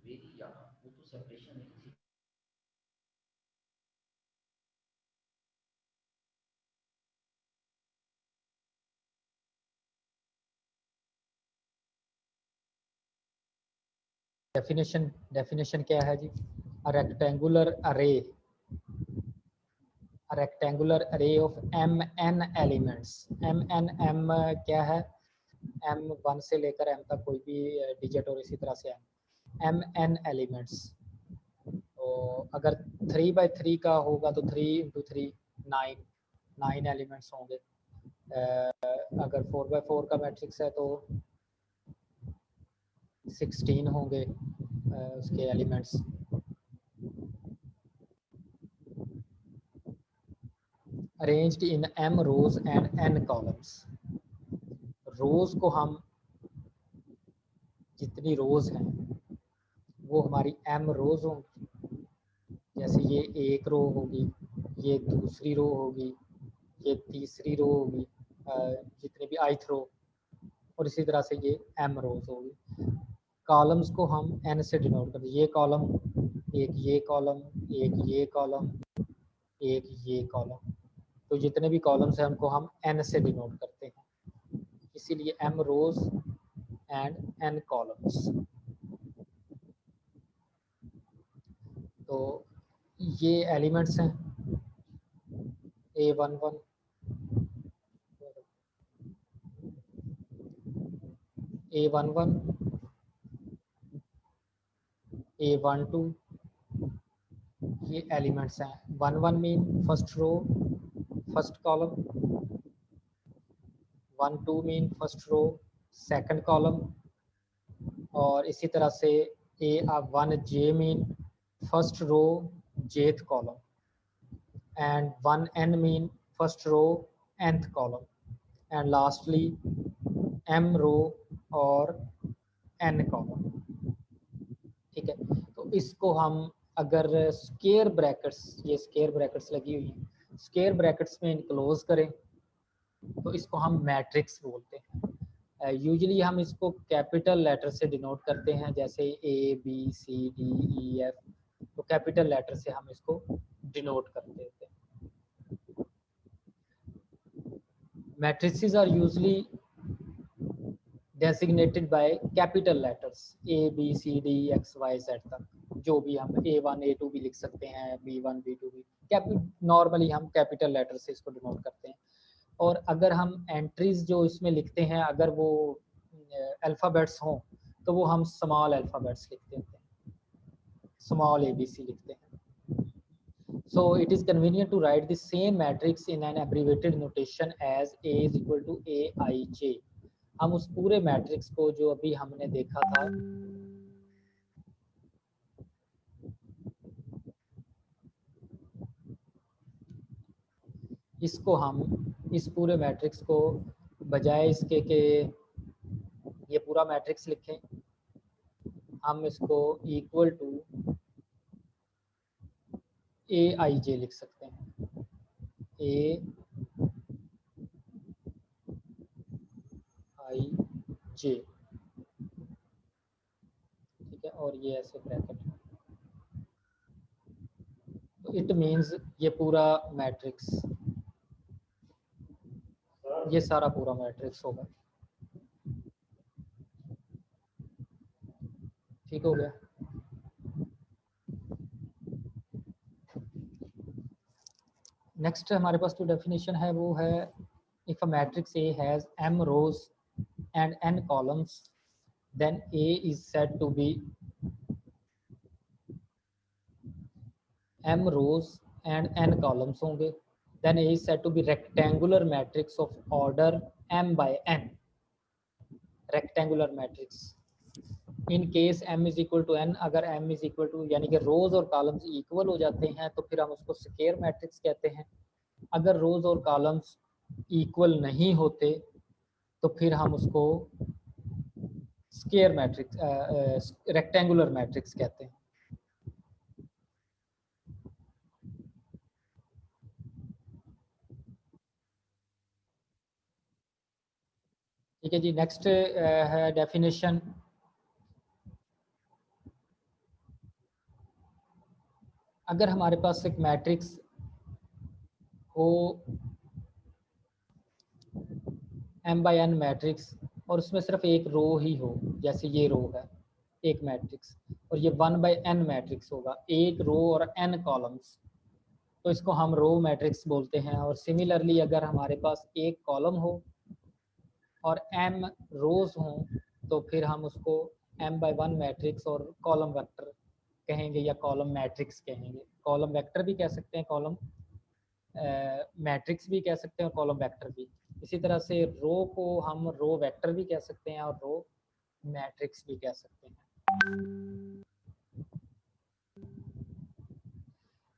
Very या वो तो सेपरेशन है किसी। डेफिनेशन डेफिनेशन क्या है जी? अ रेक्टेंगुलर अरे, a rectangular array of mn elements। m क्या है? m 1 से लेकर m तक कोई भी डिजिट और इसी तरह से mn एलिमेंट्स। तो अगर 3 by 3 का होगा तो 3 into 3 9 9 एलिमेंट्स होंगे। अगर 4 by 4 का मैट्रिक्स है तो 16 होंगे उसके elements. Arranged in m rows and n columns. Rows को हम, जितनी रोज हैं वो हमारी m रोज होंगी। जैसे ये एक रो होगी, ये दूसरी रो होगी, ये तीसरी रो होगी, जितने भी ith रो, और इसी तरह से ये m रोज होगी। कॉलम्स को हम n से डिनोट करते हैं। ये कॉलम, एक ये कॉलम, एक ये कॉलम, एक ये कॉलम। तो जितने भी कॉलम्स हैं उनको हम n से डिनोट करते हैं, इसीलिए m rows and n columns. तो ये एलिमेंट्स हैं A11, A11, A12, ये एलिमेंट्स हैं। 11 mean first row first column, 12 mean first row second column, और इसी तरह से A1J mean first row jth column, and 1n mean first row nth column, and lastly m row और n column। ठीक है, तो इसको हम अगर स्केयर ब्रैकेट्स, ये स्केयर ब्रैकेट्स लगी हुई हैं, स्केयर ब्रैकेट्स में इनक्लोज करें तो इसको हम मैट्रिक्स बोलते हैं। यूजुअली हम इसको कैपिटल लेटर से डिनोट करते हैं, जैसे ABCDEF, तो कैपिटल लेटर से हम इसको डिनोट कर देते हैं। Matrices are usually designated by capital letters A B C D X Y Z तक, जो भी हम A1 A2 भी लिख सकते हैं, B1 B2 भी नॉर्मली हम कैपिटल लेटर से इसको डिनोट करते हैं। और अगर हम एंट्रीज जो इसमें लिखते हैं अगर वो अल्फ़ाबेट्स हों तो वो हम स्मॉल अल्फ़ाबेट्स लिखते हैं, स्मॉल ABC लिखते हैं। So it is convenient to write the same matrix in an abbreviated notation as A is equal to AIJ। हम उस पूरे मैट्रिक्स को जो अभी हमने देखा था, इसको हम, इस पूरे मैट्रिक्स को बजाय इसके कि ये पूरा मैट्रिक्स लिखें, हम इसको इक्वल टू AIJ लिख सकते हैं। AIJ, ठीक है, और ये ऐसे ब्रैकेट। तो इट मीन्स ये पूरा मैट्रिक्स, ये सारा पूरा मैट्रिक्स होगा। ठीक हो गया। नेक्स्ट हमारे पास जो डेफिनेशन है वो है, if a matrix A has m rows and n columns then A is said to be m rows and n columns होंगे, then A is said to be rectangular matrix of order m by n, rectangular matrix. In case m is equal to n, अगर m is equal to यानी कि रोज और columns equal हो जाते हैं तो फिर हम उसको स्क्वायर मैट्रिक्स कहते हैं। अगर रोज और कॉलम्स इक्वल नहीं होते तो फिर हम उसको स्क्वायर मैट्रिक्स, रेक्टेंगुलर मैट्रिक्स कहते हैं। ठीक है जी, नेक्स्ट है डेफिनेशन। अगर हमारे पास एक मैट्रिक्स हो m/n मैट्रिक्स और उसमें सिर्फ एक रो ही हो, जैसे ये रो है एक मैट्रिक्स, और ये 1/n मैट्रिक्स होगा, एक रो और n कॉलम्स, तो इसको हम रो मैट्रिक्स बोलते हैं। और सिमिलरली अगर हमारे पास एक कॉलम हो और m रोज हों तो फिर हम उसको m/1 मैट्रिक्स और कॉलम वेक्टर कहेंगे या कॉलम मैट्रिक्स कहेंगे। कॉलम वेक्टर भी कह सकते हैं, कॉलम मैट्रिक्स भी कह सकते हैं और कॉलम वेक्टर भी। इसी तरह से रो को हम रो वेक्टर भी कह सकते हैं और रो मैट्रिक्स भी कह सकते हैं।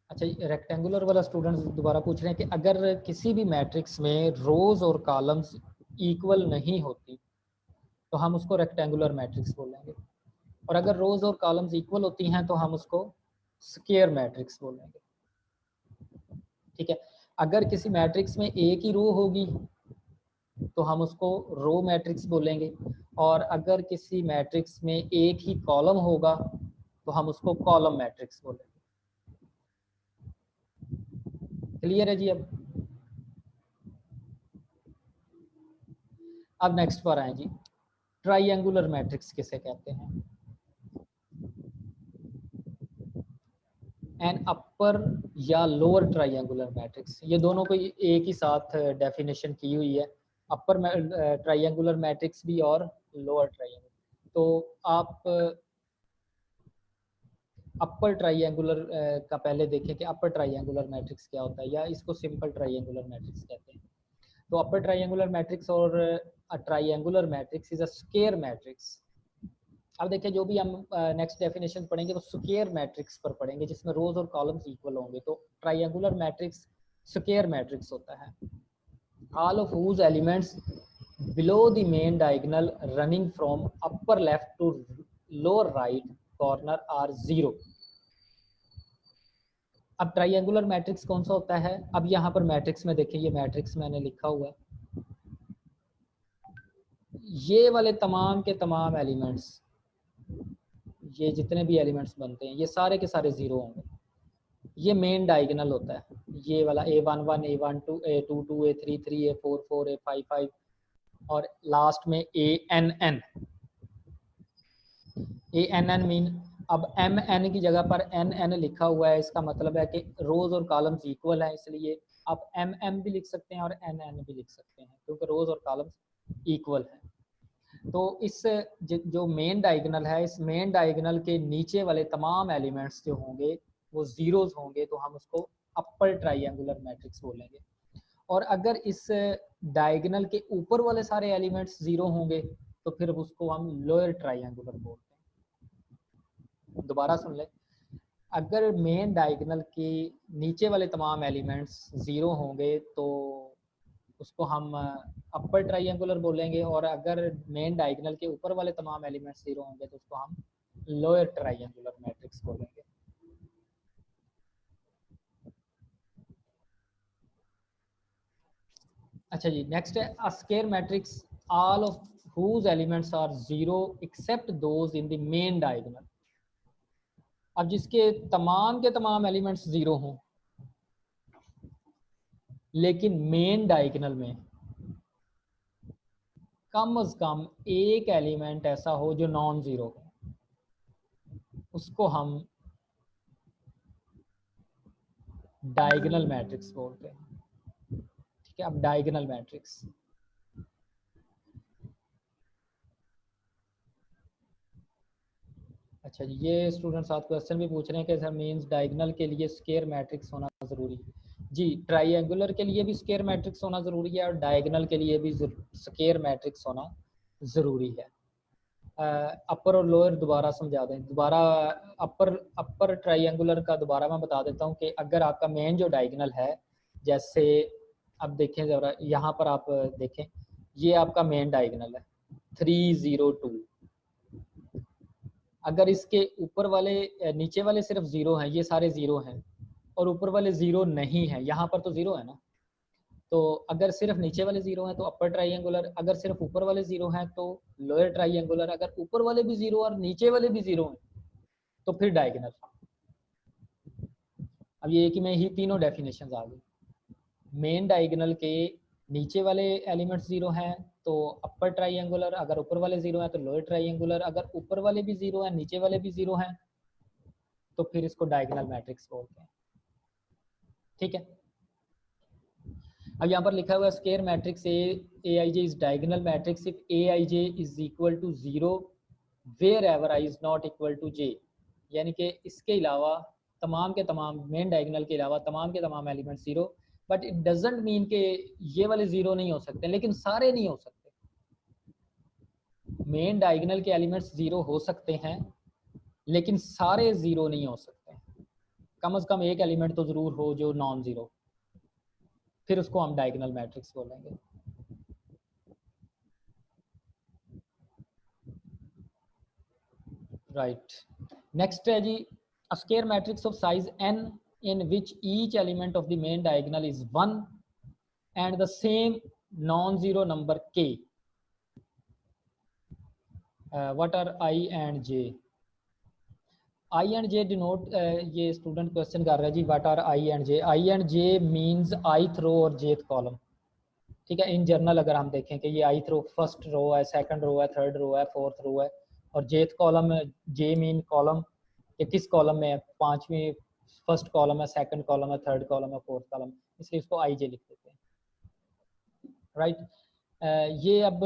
अच्छा, रेक्टेंगुलर वाला स्टूडेंट्स दोबारा पूछ रहे हैं कि अगर किसी भी मैट्रिक्स में रोज और कॉलम्स इक्वल नहीं होती तो हम उसको रेक्टेंगुलर मैट्रिक्स बोलेंगे, और अगर रोज और कॉलम्स इक्वल होती हैं तो हम उसको स्क्वायर मैट्रिक्स बोलेंगे। ठीक है, अगर किसी मैट्रिक्स में एक ही रो होगी तो हम उसको रो मैट्रिक्स बोलेंगे, और अगर किसी मैट्रिक्स में एक ही कॉलम होगा तो हम उसको कॉलम मैट्रिक्स बोलेंगे। क्लियर है जी? अब नेक्स्ट पर आए जी, ट्राइएंगुलर मैट्रिक्स किसे कहते हैं? एन अपर या लोअर ट्राइएंगुलर मैट्रिक्स, ये दोनों को एक ही साथ डेफिनेशन की हुई है, अपर ट्राइएंगुलर मैट्रिक्स भी और लोअर ट्राइएंगुलर। तो आप अपर ट्राइएंगुलर का पहले देखें कि अपर ट्राइएंगुलर मैट्रिक्स क्या होता है, या इसको सिंपल ट्राइएंगुलर मैट्रिक्स कहते हैं। तो अपर ट्राइएंगुलर मैट्रिक्स और triangular matrix is a square matrix. अब देखिए, जो भी हम नेक्स्ट डेफिनेशन पढ़ेंगे वो स्क्वायर मैट्रिक्स पर पढ़ेंगे जिसमें रोज और कॉलम्स इक्वल होंगे। तो ट्राइएंगुलर मैट्रिक्स स्क्वायर मैट्रिक्स होता है, all of whose elements below the main diagonal running from upper left to lower right corner are zero. अब ट्राइएंगुलर मैट्रिक्स कौन सा होता है? अब यहाँ पर मैट्रिक्स में देखिए, ये मैट्रिक्स मैंने लिखा हुआ है, ये वाले तमाम के तमाम एलिमेंट्स, ये जितने भी एलिमेंट्स बनते हैं ये सारे के सारे जीरो होंगे। ये मेन डायगोनल होता है, ये वाला A11 A12 A22 A33 A44 A55 और लास्ट में ANN। ANN मीन, अब MN की जगह पर NN लिखा हुआ है, इसका मतलब है कि रोज और कॉलम्स इक्वल है, इसलिए आप MM भी लिख सकते हैं और NN भी लिख सकते हैं क्योंकि रोज और कॉलम्स इक्वल है। तो इस जो मेन डायगोनल है, इस मेन डायगोनल के नीचे वाले तमाम एलिमेंट्स जो होंगे वो जीरोज होंगे, तो हम उसको अपर ट्राइएंगुलर मैट्रिक्स बोलेंगे। और अगर इस डायगोनल के ऊपर वाले सारे एलिमेंट्स जीरो होंगे तो फिर उसको हम लोअर ट्राइएंगुलर बोलते हैं। दोबारा सुन ले, अगर मेन डायगोनल के नीचे वाले तमाम एलिमेंट्स जीरो होंगे तो उसको हम अपर ट्राइएंगुलर बोलेंगे, और अगर मेन डायगोनल के ऊपर वाले तमाम एलिमेंट्स जीरो होंगे तो उसको हम लोअर ट्राइएंगुलर मैट्रिक्स बोलेंगे। अच्छा जी, नेक्स्ट है a square matrix all of whose elements are zero except those in the main diagonal। अब जिसके तमाम के तमाम एलिमेंट्स जीरो हों लेकिन मेन डायगोनल में कम से कम एक एलिमेंट ऐसा हो जो नॉन जीरो हो, उसको हम डायगोनल मैट्रिक्स बोलते हैं। ठीक है, अब डायगोनल मैट्रिक्स, अच्छा जी, ये स्टूडेंट्स साथ क्वेश्चन भी पूछ रहे हैं कि सर मींस डायगोनल के लिए स्क्वायर मैट्रिक्स होना जरूरी है। जी, ट्राइएंगुलर के लिए भी स्क्वायर मैट्रिक्स होना जरूरी है और डायगोनल के लिए भी स्क्वायर मैट्रिक्स होना जरूरी है। अपर और लोअर दोबारा समझा दें, दोबारा अपर ट्राइएंगुलर का दोबारा मैं बता देता हूँ कि अगर आपका मेन जो डायगोनल है, जैसे अब देखें जरा यहाँ पर आप देखें, ये आपका मेन डायगोनल है 302। अगर इसके ऊपर वाले नीचे वाले सिर्फ जीरो हैं, ये सारे जीरो हैं, और ऊपर वाले जीरो नहीं है, यहाँ पर तो जीरो है ना, तो अगर सिर्फ नीचे वाले जीरो हैं तो अपर ट्राइएंगुलर, अगर सिर्फ ऊपर वाले जीरो हैं तो लोअर ट्राइएंगुलर, अगर ऊपर वाले भी जीरो और नीचे वाले भी जीरो हैं तो फिर डायगोनल। अब ये कि मैं ही तीनों डेफिनेशन आ गई। मेन डायगोनल के नीचे वाले एलिमेंट्स जीरो हैं तो अपर ट्राइंगुलर, अगर ऊपर वाले जीरो हैं तो लोअर ट्राइंगुलर, अगर ऊपर वाले भी जीरो हैं नीचे वाले भी जीरो हैं तो फिर इसको डायगोनल मैट्रिक्स बोलते हैं। ठीक है, अब यहाँ पर लिखा हुआ है square matrix A I J is diagonal matrix if A I J is equal to zero wherever I is not equal to J, यानी कि इसके अलावा तमाम के तमाम, मेन डायगोनल के अलावा तमाम के तमाम element zero, but it doesn't mean कि ये वाले जीरो नहीं हो सकते, लेकिन सारे नहीं हो सकते। मेन डायगोनल के एलिमेंट्स जीरो हो सकते हैं लेकिन सारे जीरो नहीं हो सकते, कम से कम एक एलिमेंट तो जरूर हो जो नॉन जीरो, फिर उसको हम डायगोनल मैट्रिक्स बोलेंगे। राइट, नेक्स्ट है जी a square matrix of size n in which each element of the main diagonal is 1 and the same non-zero number k. What are I and j? I and j denote, ये student question कर रहा है जी, what are I and j? I and j means ith row और jth column। ठीक है, in general अगर हम देखें कि ये ith row फर्स्ट रो है, सेकंड रो है, थर्ड रो है, फोर्थ रो है, और jth column j mean column कि किस कॉलम में है, पांचवी फर्स्ट कॉलम है, सेकंड कॉलम है, थर्ड कॉलम है, फोर्थ कॉलम, इसलिए इसको आई जे लिख देते हैं। राइट, ये अब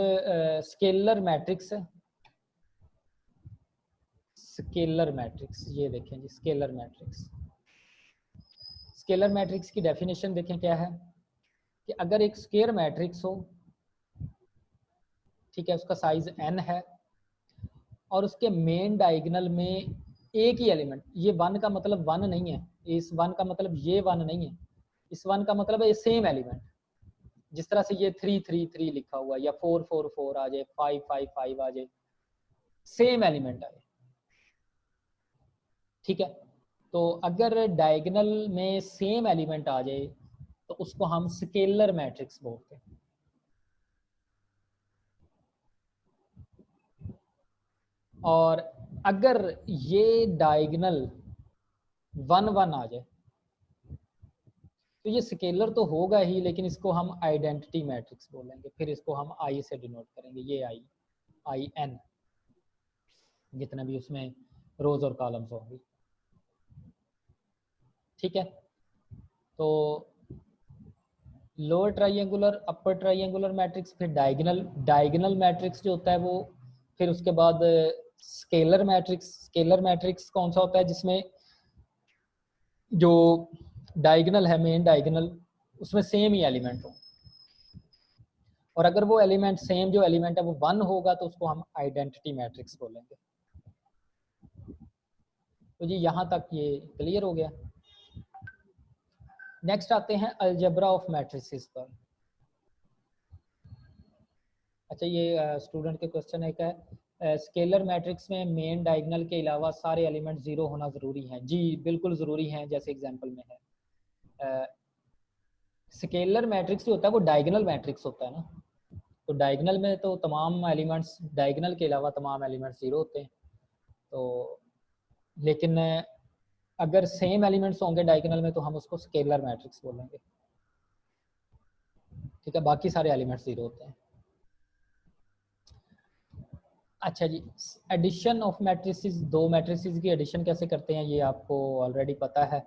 स्केलर मैट्रिक्स है, स्केलर मैट्रिक्स, ये देखें जी स्केलर मैट्रिक्स। स्केलर मैट्रिक्स की डेफिनेशन देखें क्या है कि अगर एक स्क्वायर मैट्रिक्स हो, ठीक है, उसका साइज n है और उसके मेन डायगोनल में एक ही एलिमेंट, ये वन का मतलब वन नहीं है, इस वन का मतलब ये वन नहीं है, इस वन का मतलब है ये सेम एलिमेंट, जिस तरह से ये 3 3 3 लिखा हुआ है या 4 4 4 आ जाए, 5 5 5 आ जाए, सेम एलिमेंट आए। ठीक है, तो अगर डायगोनल में सेम एलिमेंट आ जाए तो उसको हम स्केलर मैट्रिक्स बोलते हैं। और अगर ये डायगोनल 1 1 आ जाए तो ये स्केलर तो होगा ही, लेकिन इसको हम आइडेंटिटी मैट्रिक्स बोलेंगे, फिर इसको हम आई से डिनोट करेंगे, ये आई एन, जितने भी उसमें रोज और कॉलम्स होंगी। ठीक है, तो lower triangular, upper triangular matrix, फिर डायगोनल मैट्रिक्स जो होता है वो, फिर उसके बाद स्केलर मैट्रिक्स। स्केलर मैट्रिक्स कौन सा होता है जिसमें जो डायगोनल है, मेन डायगोनल, उसमें सेम ही एलिमेंट हो, और अगर वो एलिमेंट सेम जो एलिमेंट है वो 1 होगा तो उसको हम आइडेंटिटी मैट्रिक्स बोलेंगे। तो जी यहाँ तक ये क्लियर हो गया। नेक्स्ट आते हैं अलजेब्रा ऑफ मैट्रिसेस पर। अच्छा, ये स्टूडेंट के क्वेश्चन है क्या, स्केलर मैट्रिक्स में मेन डायगोनल के अलावा सारे एलिमेंट जीरो होना जरूरी है? जी बिल्कुल जरूरी है, जैसे एग्जांपल में है। स्केलर मैट्रिक्स जो होता है वो डायगोनल मैट्रिक्स होता है ना, तो डायगोनल में तो तमाम एलिमेंट्स, डायगोनल के अलावा तमाम एलिमेंट्स जीरो होते हैं। तो लेकिन अगर सेम एलिमेंट्स होंगे डायगोनल में तो हम उसको स्केलर मैट्रिक्स बोलेंगे। ठीक है, बाकी सारे एलिमेंट्स जीरो होते हैं। अच्छा जी, एडिशन ऑफ मैट्रिसेस, दो मैट्रिसेस की एडिशन कैसे करते हैं ये आपको ऑलरेडी पता है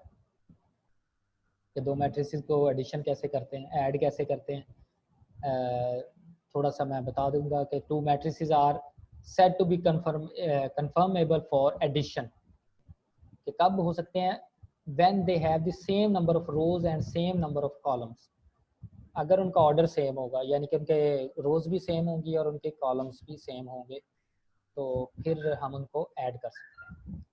कि दो मैट्रिसेस को एडिशन कैसे करते हैं, ऐड कैसे करते हैं। थोड़ा सा मैं बता दूंगा कि two matrices are said to be conformable for addition, कि कब हो सकते हैं, when they have the same number of rows and same number of columns. अगर उनका ऑर्डर सेम होगा, यानी कि उनके रोज भी सेम होंगी और उनके कॉलम्स भी सेम होंगे, तो फिर हम उनको ऐड कर सकते हैं।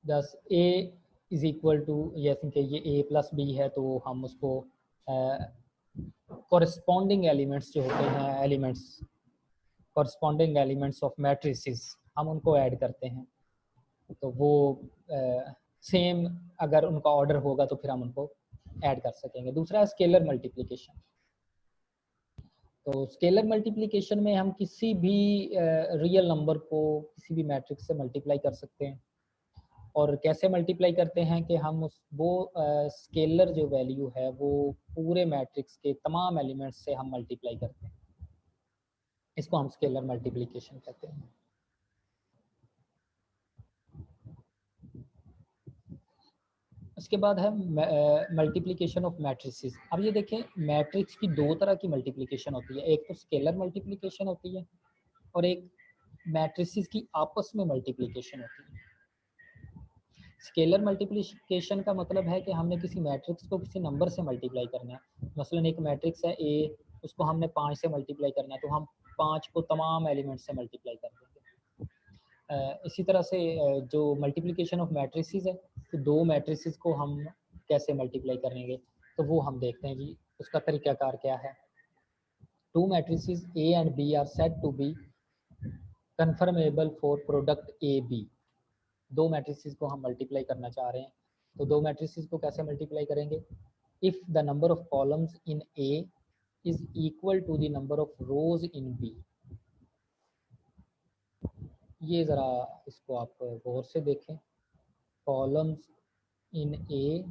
दस ए इज इक्वल टू, जैसे कि ये ए प्लस बी है तो हम उसको कॉरस्पॉन्डिंग एलिमेंट्स जो होते हैं, elements corresponding elements of matrices, हम उनको ऐड करते हैं, तो वो सेम अगर उनका ऑर्डर होगा तो फिर हम उनको ऐड कर सकेंगे। दूसरा है स्केलर मल्टीप्लिकेशन। तो स्केलर मल्टीप्लिकेशन में हम किसी भी रियल नंबर को किसी भी मैट्रिक्स से मल्टीप्लाई कर सकते हैं। और कैसे मल्टीप्लाई करते हैं कि हम उस वो स्केलर जो वैल्यू है वो पूरे मैट्रिक्स के तमाम एलिमेंट्स से हम मल्टीप्लाई करते हैं, इसको हम स्केलर मल्टीप्लिकेशन कहते हैं। इसके बाद है मल्टीप्लिकेशन ऑफ मैट्रिसेस। अब ये देखें, मैट्रिक्स की दो तरह की मल्टीप्लिकेशन होती है, एक तो स्केलर मल्टीप्लिकेशन होती है और एक मैट्रिसेस की आपस में मल्टीप्लिकेशन होती है। स्केलर मल्टीप्लिकेशन का मतलब है कि हमने किसी मैट्रिक्स को किसी नंबर से मल्टीप्लाई करना है। मसलन एक मैट्रिक्स है ए, उसको हमने 5 से मल्टीप्लाई करना है, तो हम 5 को तमाम एलिमेंट से मल्टीप्लाई कर देंगे। इसी तरह से जो मल्टीप्लिकेशन ऑफ मैट्रिसेस है, तो दो मैट्रिसेस को हम कैसे मल्टीप्लाई करेंगे, तो वो हम देखते हैं जी, उसका तरीकाकार क्या है। Two matrices A and B are said to be conformable for product A B. दो मैट्रिसेस को हम मल्टीप्लाई करना चाह रहे हैं, तो दो मैट्रिसेस को कैसे मल्टीप्लाई करेंगे। If the number of columns in A is equal to the number of rows in B. ये ज़रा इसको आप गौर से देखें, columns in A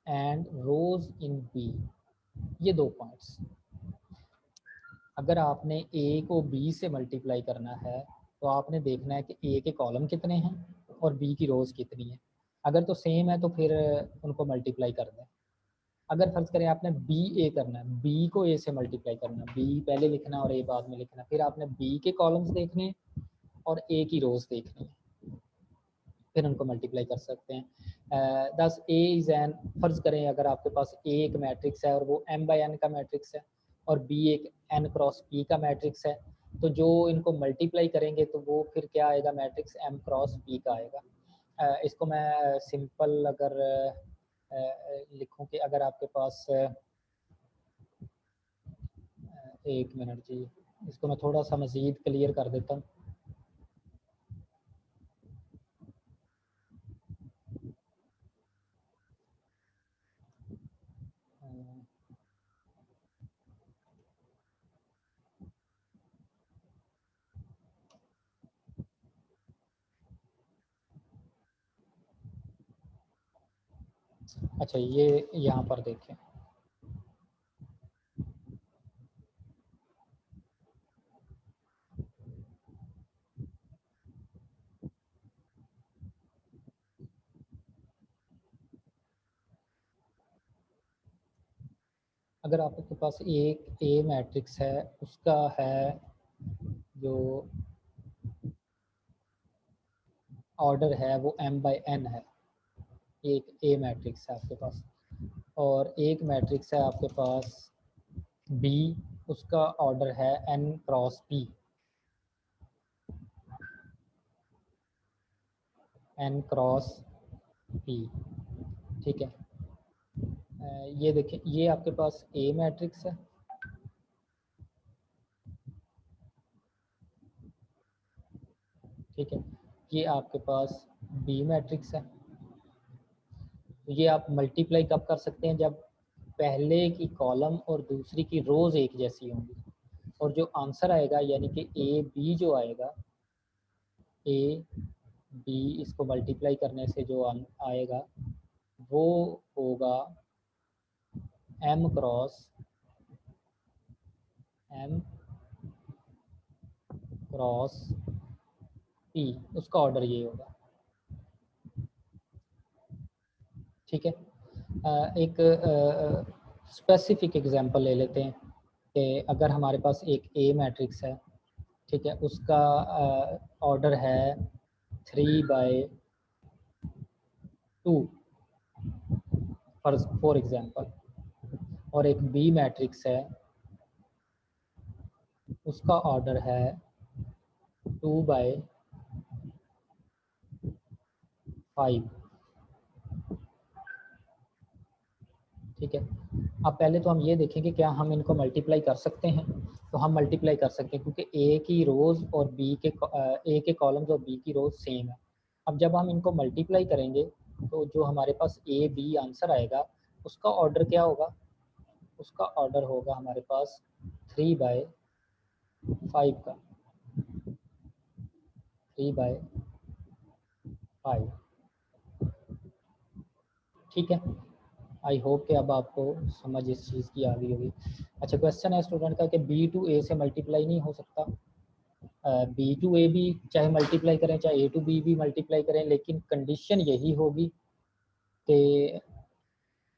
and rows in B, ये दो पॉइंट्स। अगर आपने ए को बी से मल्टीप्लाई करना है तो आपने देखना है कि ए के कॉलम कितने हैं और बी की रोज कितनी है। अगर तो सेम है तो फिर उनको मल्टीप्लाई कर दें। अगर फर्ज करें आपने बी ए करना है, बी को ए से मल्टीप्लाई करना है, बी पहले लिखना और ए बाद में लिखना, फिर आपने बी के कॉलम्स देखने और ए की रोज देखनी है, फिर उनको मल्टीप्लाई कर सकते हैं। दस ए इज एन, फर्ज करें अगर आपके पास ए एक मैट्रिक्स है और वो m बाई n का मैट्रिक्स है और बी एक n क्रॉस p का मैट्रिक्स है, तो जो इनको मल्टीप्लाई करेंगे तो वो फिर क्या आएगा, मैट्रिक्स m क्रॉस p का आएगा। इसको मैं सिंपल अगर लिखूं कि अगर आपके पास एक मिनट जी, इसको मैं थोड़ा सा मज़ीद क्लियर कर देता हूँ। अच्छा, ये यहाँ पर देखें, अगर आपके पास एक ए मैट्रिक्स है, उसका है जो ऑर्डर है वो m बाई n है, एक ए मैट्रिक्स है आपके पास, और एक मैट्रिक्स है आपके पास b, उसका ऑर्डर है n cross p, n cross p, ठीक है। ये देखें, ये आपके पास ए मैट्रिक्स है, ठीक है, ये आपके पास बी मैट्रिक्स है। ये आप मल्टीप्लाई कब कर सकते हैं, जब पहले की कॉलम और दूसरी की रोज एक जैसी होंगी, और जो आंसर आएगा यानी कि ए बी जो आएगा, ए बी इसको मल्टीप्लाई करने से जो आएगा वो होगा m क्रॉस p, उसका ऑर्डर ये होगा, ठीक है। एक स्पेसिफिक एग्जांपल ले लेते हैं कि अगर हमारे पास एक ए मैट्रिक्स है, ठीक है, उसका ऑर्डर है 3/2 फॉर एग्जांपल, और एक बी मैट्रिक्स है, उसका ऑर्डर है 2/5, ठीक है। अब पहले तो हम ये देखें कि क्या हम इनको मल्टीप्लाई कर सकते हैं, तो हम मल्टीप्लाई कर सकते हैं क्योंकि ए की रोज़ और बी के ए के कॉलम्स और बी की रोज़ सेम है। अब जब हम इनको मल्टीप्लाई करेंगे तो जो हमारे पास ए बी आंसर आएगा उसका ऑर्डर क्या होगा, उसका ऑर्डर होगा हमारे पास 3/5 का, 3/5। ठीक है, आई होप कि अब आपको समझ इस चीज़ की आ गई होगी। अच्छा, क्वेश्चन है स्टूडेंट का कि बी टू ए से मल्टीप्लाई नहीं हो सकता। बी टू ए भी चाहे मल्टीप्लाई करें, चाहे ए टू बी भी मल्टीप्लाई करें, लेकिन कंडीशन यही होगी कि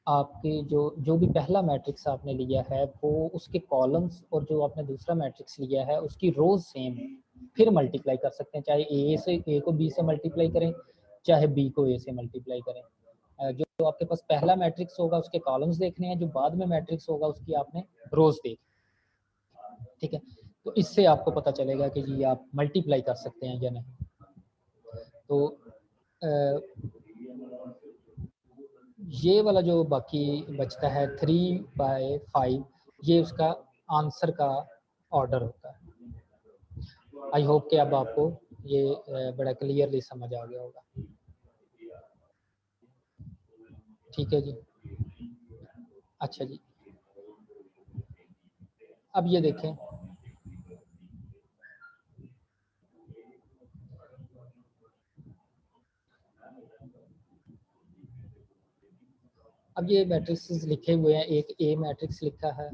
आपके जो भी पहला मैट्रिक्स आपने लिया है वो उसके कॉलम्स और जो आपने दूसरा मैट्रिक्स लिया है उसकी रोज सेम है, फिर मल्टीप्लाई कर सकते हैं। चाहे ए को बी से मल्टीप्लाई करें, चाहे बी को ए से मल्टीप्लाई करें। जो आपके पास पहला मैट्रिक्स होगा उसके कॉलम्स देखने हैं, जो बाद में मैट्रिक्स होगा उसकी आपने रोज देख। ठीक है, तो इससे आपको पता चलेगा कि जी आप मल्टीप्लाई कर सकते हैं या नहीं। तो ये वाला जो बाकी बचता है 3/5, ये उसका आंसर का ऑर्डर होता है। आई होप कि अब आपको ये बड़ा क्लियरली समझ आ गया होगा। ठीक है जी। अच्छा जी, अब ये देखें, अब ये मैट्रिक्स लिखे हुए हैं। एक ए मैट्रिक्स लिखा है,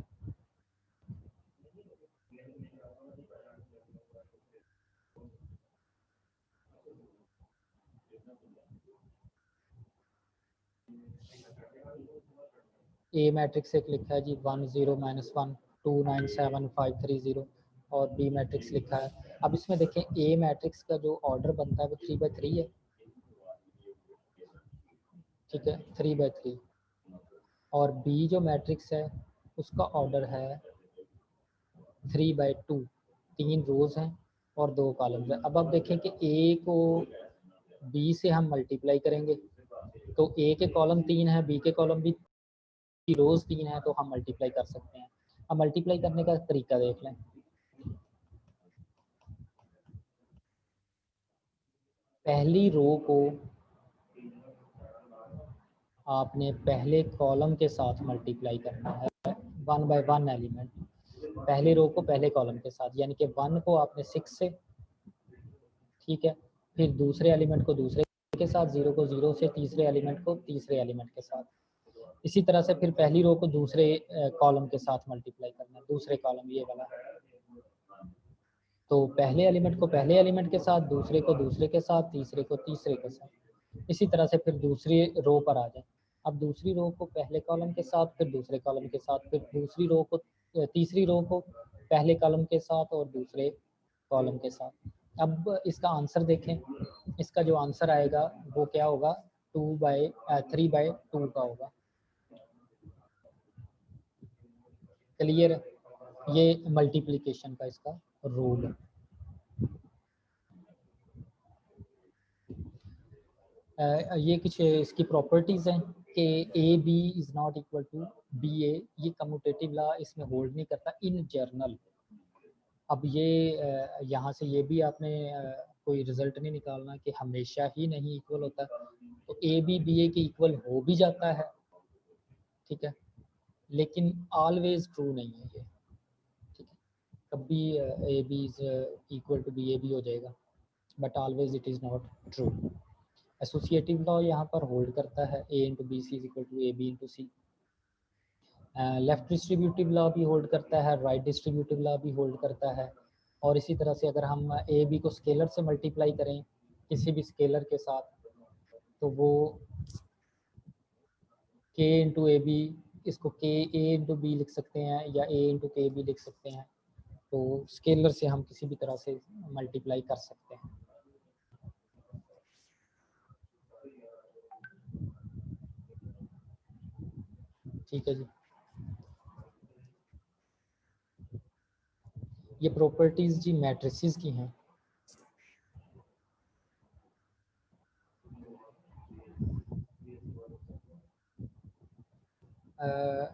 ए मैट्रिक्स एक लिखा है जी 1 0 -1 2 9 7 5 3 0, और बी मैट्रिक्स लिखा है। अब इसमें देखें ए मैट्रिक्स का जो ऑर्डर बनता है वो 3/3 है। ठीक है, 3/3। और बी जो मैट्रिक्स है उसका ऑर्डर है 3/2। 3 रोज हैं और 2 कॉलम्स हैं। अब आप देखें कि ए को बी से हम मल्टीप्लाई करेंगे तो ए के कॉलम 3 है, बी के कॉलम भी रोज 3 है, तो हम मल्टीप्लाई कर सकते हैं। अब मल्टीप्लाई करने का तरीका देख लें। पहली रो को आपने पहले कॉलम के साथ मल्टीप्लाई करना है, 1/1 एलिमेंट। पहले रो को पहले कॉलम के साथ, यानी कि 1 को आपने 6 से, ठीक है, फिर दूसरे एलिमेंट को दूसरे के साथ, 0 को 0 से, तीसरे एलिमेंट को तीसरे एलिमेंट के साथ। इसी तरह से फिर पहली रो को दूसरे कॉलम के साथ मल्टीप्लाई करना है, दूसरे कॉलम ये वाला। तो पहले एलिमेंट को पहले एलिमेंट के साथ, दूसरे को दूसरे के साथ, तीसरे को तीसरे के साथ। इसी तरह से फिर दूसरी रो पर आ जाए। अब दूसरी रो को पहले कॉलम के साथ, फिर दूसरे कॉलम के साथ, फिर दूसरी रो को तीसरी रो को पहले कॉलम के साथ और दूसरे कॉलम के साथ। अब इसका आंसर देखें, इसका जो आंसर आएगा वो क्या होगा, 3/2 का होगा। क्लियर, ये मल्टीप्लिकेशन का इसका रूल है। ये कुछ इसकी प्रॉपर्टीज़ हैं कि A B is not equal to B A. ये कम्यूटेटिव लॉ इसमें होल्ड नहीं करता इन जर्नल। अब ये यहाँ से ये भी आपने कोई रिजल्ट नहीं निकालना कि हमेशा ही नहीं इक्वल होता। तो ए बी ए के इक्वल हो भी जाता है, ठीक है, लेकिन ऑलवेज ट्रू नहीं है ये। ठीक है, कभी A B is equal to B A भी हो जाएगा, but always it is not true. Associative law यहाँ पर होल्ड करता है A into B C is equal to A B into C. Left distributive law भी होल्ड करता है, राइट डिस्ट्रीब्यूटिव लॉ भी होल्ड करता है। और इसी तरह से अगर हम ए बी को स्केलर से मल्टीप्लाई करें किसी भी स्केलर के साथ, तो वो के इंटू ए बी, इसको के ए इंटू बी लिख सकते हैं या ए इंटू के बी लिख सकते हैं। तो स्केलर से हम किसी भी तरह से मल्टीप्लाई कर सकते हैं। ठीक है जी, ये प्रॉपर्टीज जी मैट्रिसेस की हैं।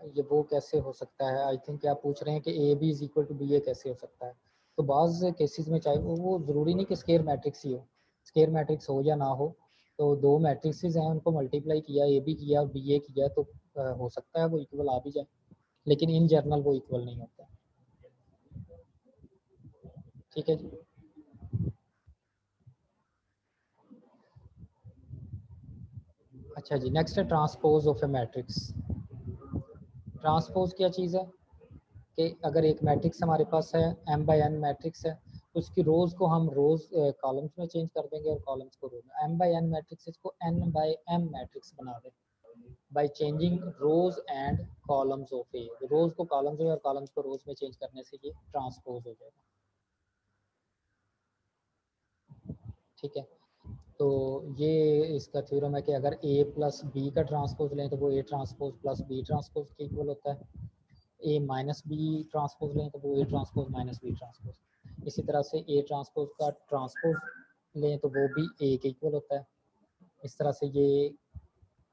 ये वो कैसे हो सकता है, आई थिंक आप पूछ रहे हैं कि A B is equal to B A कैसे हो सकता है। तो बाज़ केसेस में चाहे वो ज़रूरी नहीं कि स्केयर मैट्रिक्स ही हो, स्केयर मैट्रिक्स हो या ना हो, तो दो मैट्रिक्सेस हैं उनको मल्टीप्लाई किया, ए बी किया बी ए किया, तो हो सकता है वो इक्वल आ भी जाए। लेकिन इन जनरल वो इक्वल नहीं होता। ठीक है जी। अच्छा जी, नेक्स्ट है transpose of A matrix. Transpose क्या चीज़ है कि अगर एक मैट्रिक्स हमारे पास है, m बाई n मैट्रिक्स है, तो उसकी रोज को हम रोज कॉलम्स में चेंज कर देंगे और कॉलम्स को रो में। m बाई n मैट्रिक्स को n बाई m मैट्रिक्स बना दें by changing rows and columns of A. Rows को कॉलम्स में और कॉलम्स को रोज में चेंज करने से ये ट्रांसपोज हो जाएगा। ठीक है, तो ये इसका थ्योरम है कि अगर a प्लस बी का ट्रांसपोज लें तो वो a transpose plus B transpose के इक्वल होता है। a माइनस बी ट्रांसपोज लें तो वो a transpose minus B transpose. इसी तरह से a ट्रांसपोज का ट्रांसपोज लें तो वो भी a के इक्वल होता है। इस तरह से ये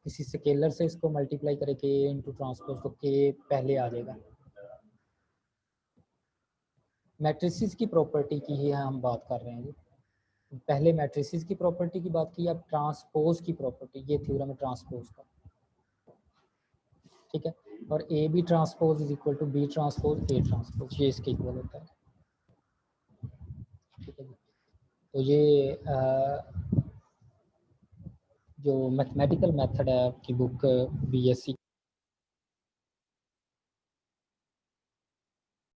किसी स्केलर से इसको मल्टीप्लाई करें k इंटू ट्रांसपोज तो k पहले आ जाएगा। मैट्रिसेस की प्रॉपर्टी की ही हम बात कर रहे हैं। पहले मैट्रिसेस की प्रॉपर्टी की बात की, अब ट्रांसपोज की प्रॉपर्टी। ये थ्योरम है ट्रांसपोज का। ठीक है, और A B transpose is equal to B transpose A transpose, ये इसके इक्वल होता है। ठीक है, तो ये जो मैथमेटिकल मेथड है आपकी बुक बीएससी